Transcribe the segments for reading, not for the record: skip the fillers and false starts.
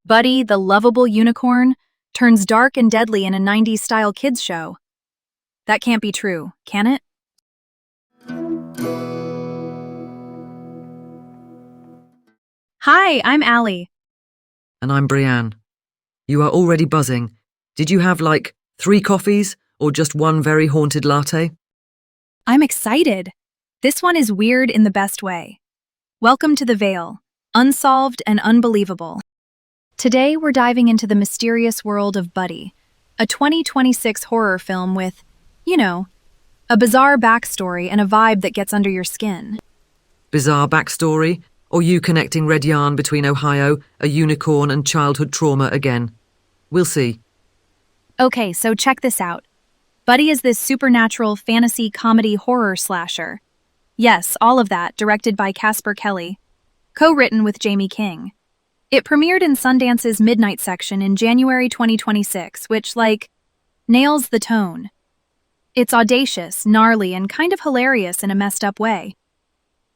Buddy, the lovable unicorn, turns dark and deadly in a 90s-style kids show. That can't be true, can it? Hi, I'm Allie. And I'm Brianne. You are already buzzing. Did you have, 3 coffees or just one very haunted latte? I'm excited. This one is weird in the best way. Welcome to the Veil, Unsolved and Unbelievable. Today we're diving into the mysterious world of Buddy, a 2026 horror film with, a bizarre backstory and a vibe that gets under your skin. Bizarre backstory? Or you connecting red yarn between Ohio, a unicorn, and childhood trauma again? We'll see. Okay, so check this out. Buddy is this supernatural fantasy comedy horror slasher. Yes, all of that, directed by Casper Kelly. Co-written with Jamie King. It premiered in Sundance's Midnight section in January 2026, which, nails the tone. It's audacious, gnarly, and kind of hilarious in a messed up way.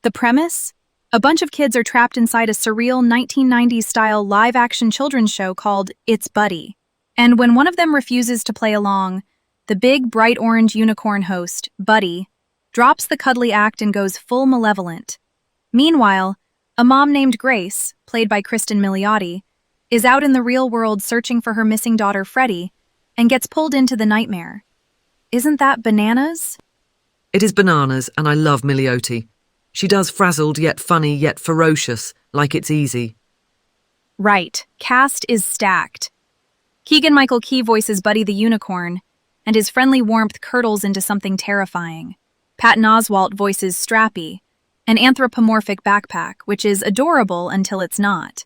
The premise? A bunch of kids are trapped inside a surreal 1990s-style live-action children's show called It's Buddy. And when one of them refuses to play along, the big, bright orange unicorn host, Buddy, drops the cuddly act and goes full malevolent. Meanwhile, a mom named Grace, played by Kristen Milioti, is out in the real world searching for her missing daughter Freddie and gets pulled into the nightmare. Isn't that bananas? It is bananas, and I love Milioti. She does frazzled yet funny yet ferocious, like it's easy. Right, cast is stacked. Keegan-Michael Key voices Buddy the Unicorn, and his friendly warmth curdles into something terrifying. Patton Oswalt voices Strappy, an anthropomorphic backpack, which is adorable until it's not.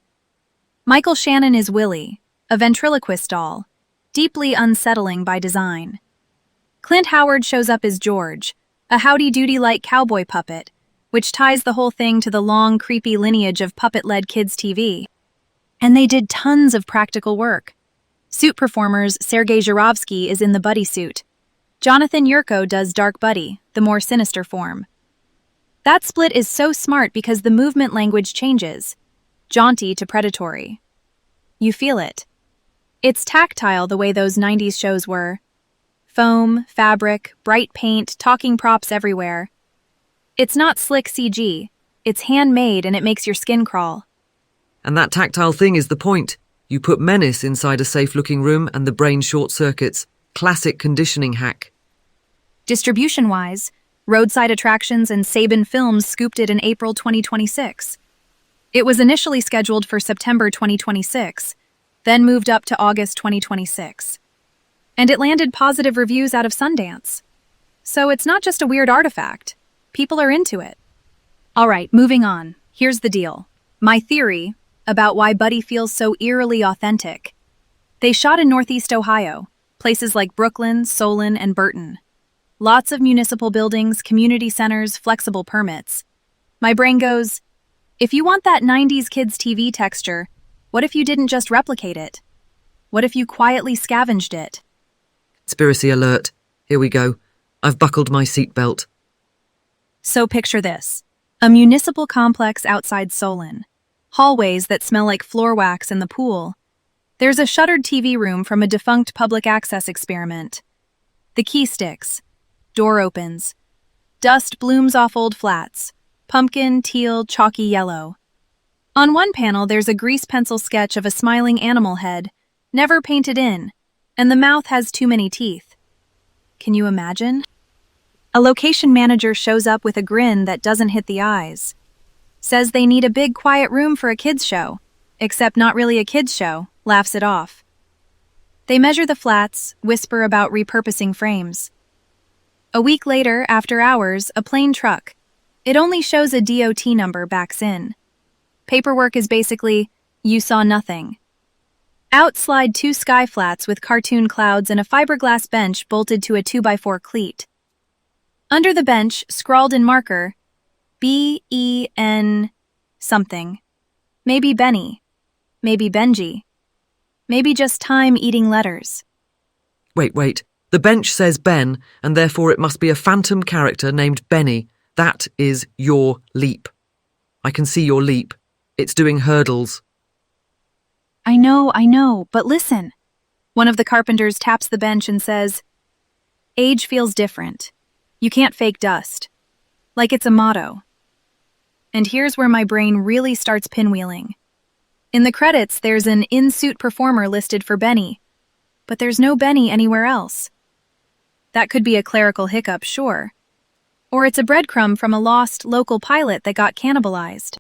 Michael Shannon is Willie, a ventriloquist doll, deeply unsettling by design. Clint Howard shows up as George, a howdy-doody-like cowboy puppet, which ties the whole thing to the long, creepy lineage of puppet-led kids' TV. And they did tons of practical work. Suit performers Sergei Zhuravsky is in the Buddy suit. Jonathan Yurko does Dark Buddy, the more sinister form. That split is so smart because the movement language changes, jaunty to predatory. You feel it. It's tactile the way those 90s shows were. Foam, fabric, bright paint, talking props everywhere. It's not slick CG. It's handmade and it makes your skin crawl. And that tactile thing is the point. You put menace inside a safe-looking room and the brain short-circuits. Classic conditioning hack. Distribution-wise, Roadside Attractions and Saban Films scooped it in April 2026. It was initially scheduled for September 2026, then moved up to August 2026. And it landed positive reviews out of Sundance. So it's not just a weird artifact. People are into it. All right, moving on. Here's the deal. My theory about why Buddy feels so eerily authentic. They shot in Northeast Ohio, places like Brooklyn, Solon, and Burton. Lots of municipal buildings, community centers, flexible permits. My brain goes, if you want that 90s kids' TV texture, what if you didn't just replicate it? What if you quietly scavenged it? Conspiracy alert. Here we go. I've buckled my seatbelt. So picture this. A municipal complex outside Solon. Hallways that smell like floor wax in the pool. There's a shuttered TV room from a defunct public access experiment. The key sticks. Door opens. Dust blooms off old flats. Pumpkin, teal, chalky yellow. On one panel, there's a grease pencil sketch of a smiling animal head, never painted in, and the mouth has too many teeth. Can you imagine? A location manager shows up with a grin that doesn't hit the eyes. Says they need a big, quiet room for a kids' show, except not really a kids' show, laughs it off. They measure the flats, whisper about repurposing frames. A week later, after hours, a plain truck. It only shows a DOT number backs in. Paperwork is basically, you saw nothing. Out slide 2 sky flats with cartoon clouds and a fiberglass bench bolted to a 2x4 cleat. Under the bench, scrawled in marker, B-E-N something. Maybe Benny. Maybe Benji. Maybe just time eating letters. Wait. The bench says Ben, and therefore it must be a phantom character named Benny. That is your leap. I can see your leap. It's doing hurdles. I I know, but listen. One of the carpenters taps the bench and says, "Age feels different. You can't fake dust." Like it's a motto. And here's where my brain really starts pinwheeling. In the credits, there's an in-suit performer listed for Benny, but there's no Benny anywhere else. That could be a clerical hiccup, sure. Or it's a breadcrumb from a lost local pilot that got cannibalized.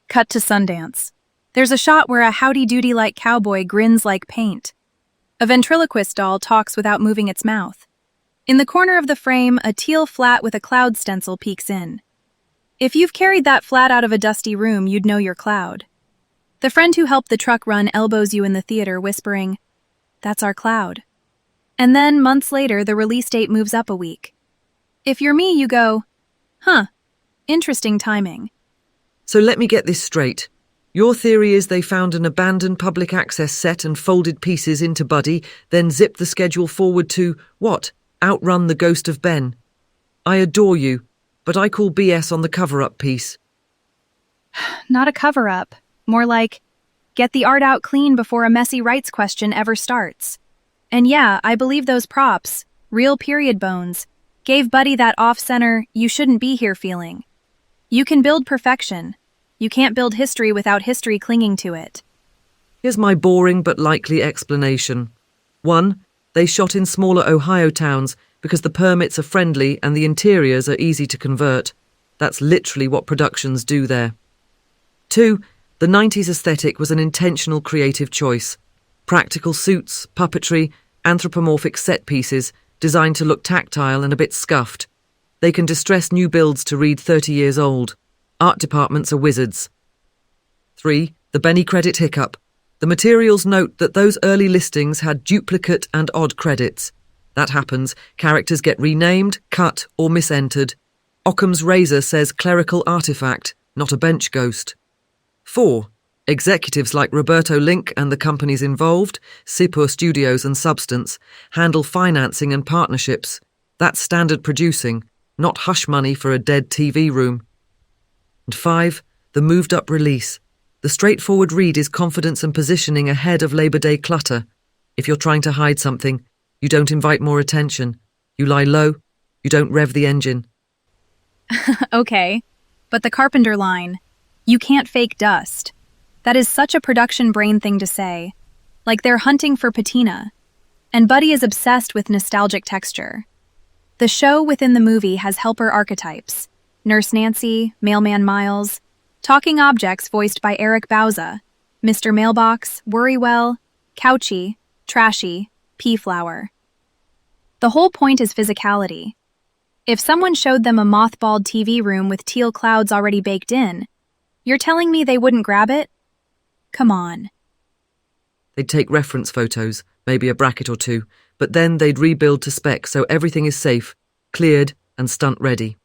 Cut to Sundance. There's a shot where a howdy-doody-like cowboy grins like paint. A ventriloquist doll talks without moving its mouth. In the corner of the frame, a teal flat with a cloud stencil peeks in. If you've carried that flat out of a dusty room, you'd know your cloud. The friend who helped the truck run elbows you in the theater, whispering, "That's our cloud." And then, months later, the release date moves up a week. If you're me, you go, "Huh, interesting timing." So let me get this straight. Your theory is they found an abandoned public access set and folded pieces into Buddy, then zipped the schedule forward to, what? Outrun the ghost of Ben. I adore you, but I call BS on the cover-up piece. Not a cover-up. More like, get the art out clean before a messy rights question ever starts. And yeah, I believe those props, real period bones, gave Buddy that off-center, you shouldn't be here feeling. You can build perfection. You can't build history without history clinging to it. Here's my boring but likely explanation. 1. They shot in smaller Ohio towns because the permits are friendly and the interiors are easy to convert. That's literally what productions do there. 2. The 90s aesthetic was an intentional creative choice. Practical suits, puppetry, anthropomorphic set pieces designed to look tactile and a bit scuffed. They can distress new builds to read 30 years old. Art departments are wizards. 3. The Benny credit hiccup. The materials note that those early listings had duplicate and odd credits. That happens, characters get renamed, cut, or misentered. Occam's razor says clerical artifact, not a bench ghost. 4. Executives like Roberto Link and the companies involved, Sipur Studios and Substance, handle financing and partnerships. That's standard producing, not hush money for a dead TV room. And 5. The moved-up release. The straightforward read is confidence and positioning ahead of Labor Day clutter. If you're trying to hide something, you don't invite more attention. You lie low, you don't rev the engine. Okay, but the Carpenter line, "You can't fake dust." That is such a production brain thing to say. Like they're hunting for patina. And Buddy is obsessed with nostalgic texture. The show within the movie has helper archetypes. Nurse Nancy, Mailman Miles, talking objects voiced by Eric Bauza, Mr. Mailbox, Worrywell, Couchy, Trashy, Pea-Flower. The whole point is physicality. If someone showed them a mothballed TV room with teal clouds already baked in, you're telling me they wouldn't grab it? Come on. They'd take reference photos, maybe a bracket or two, but then they'd rebuild to spec so everything is safe, cleared, and stunt ready.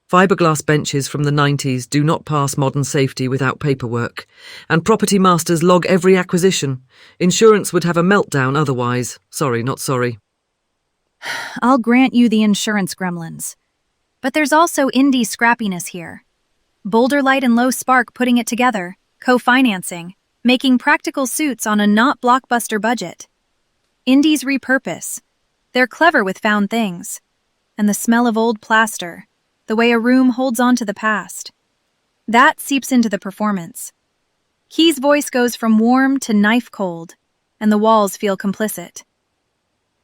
Fiberglass benches from the 90s do not pass modern safety without paperwork, and property masters log every acquisition. Insurance would have a meltdown otherwise. Sorry, not sorry. I'll grant you the insurance gremlins. But there's also indie scrappiness here. Boulder Light and Low Spark putting it together, co-financing, making practical suits on a not blockbuster budget. Indies repurpose. They're clever with found things. And the smell of old plaster, the way a room holds on to the past. That seeps into the performance. Key's voice goes from warm to knife cold, and the walls feel complicit.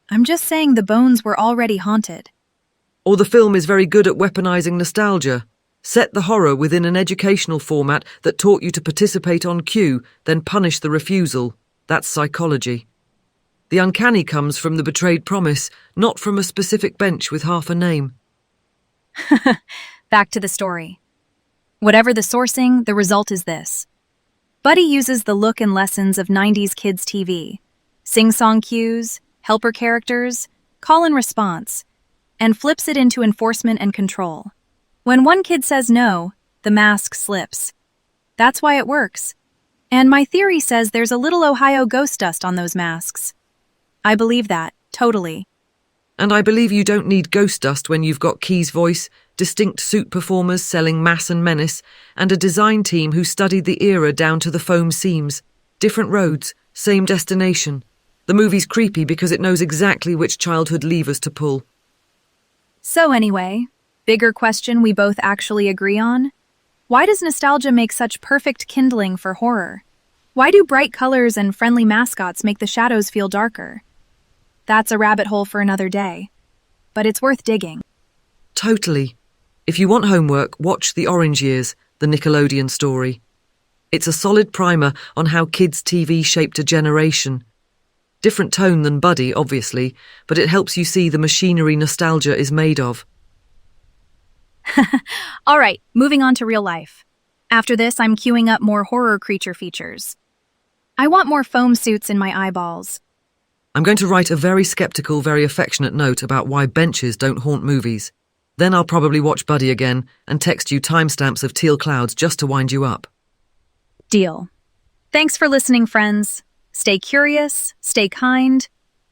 I'm just saying the bones were already haunted. Or the film is very good at weaponizing nostalgia. Set the horror within an educational format that taught you to participate on cue, then punish the refusal. That's psychology. The uncanny comes from the betrayed promise, not from a specific bench with half a name. Back to the story. Whatever the sourcing, the result is this. Buddy uses the look and lessons of 90s kids' TV. Sing-song cues, helper characters, call and response, and flips it into enforcement and control. When one kid says no, the mask slips. That's why it works. And my theory says there's a little Ohio ghost dust on those masks. I believe that, totally. And I believe you don't need ghost dust when you've got Key's voice, distinct suit performers selling mass and menace, and a design team who studied the era down to the foam seams. Different roads, same destination. The movie's creepy because it knows exactly which childhood levers to pull. So anyway, bigger question we both actually agree on? Why does nostalgia make such perfect kindling for horror? Why do bright colors and friendly mascots make the shadows feel darker? That's a rabbit hole for another day, but it's worth digging. Totally. If you want homework, watch The Orange Years, the Nickelodeon story. It's a solid primer on how kids' TV shaped a generation. Different tone than Buddy, obviously, but it helps you see the machinery nostalgia is made of. All right, moving on to real life. After this, I'm queuing up more horror creature features. I want more foam suits in my eyeballs. I'm going to write a very skeptical, very affectionate note about why benches don't haunt movies. Then I'll probably watch Buddy again and text you timestamps of teal clouds just to wind you up. Deal. Thanks for listening, friends. Stay curious, stay kind,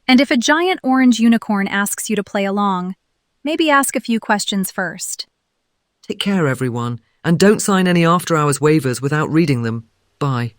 and if a giant orange unicorn asks you to play along, maybe ask a few questions first. Take care, everyone, and don't sign any after-hours waivers without reading them. Bye.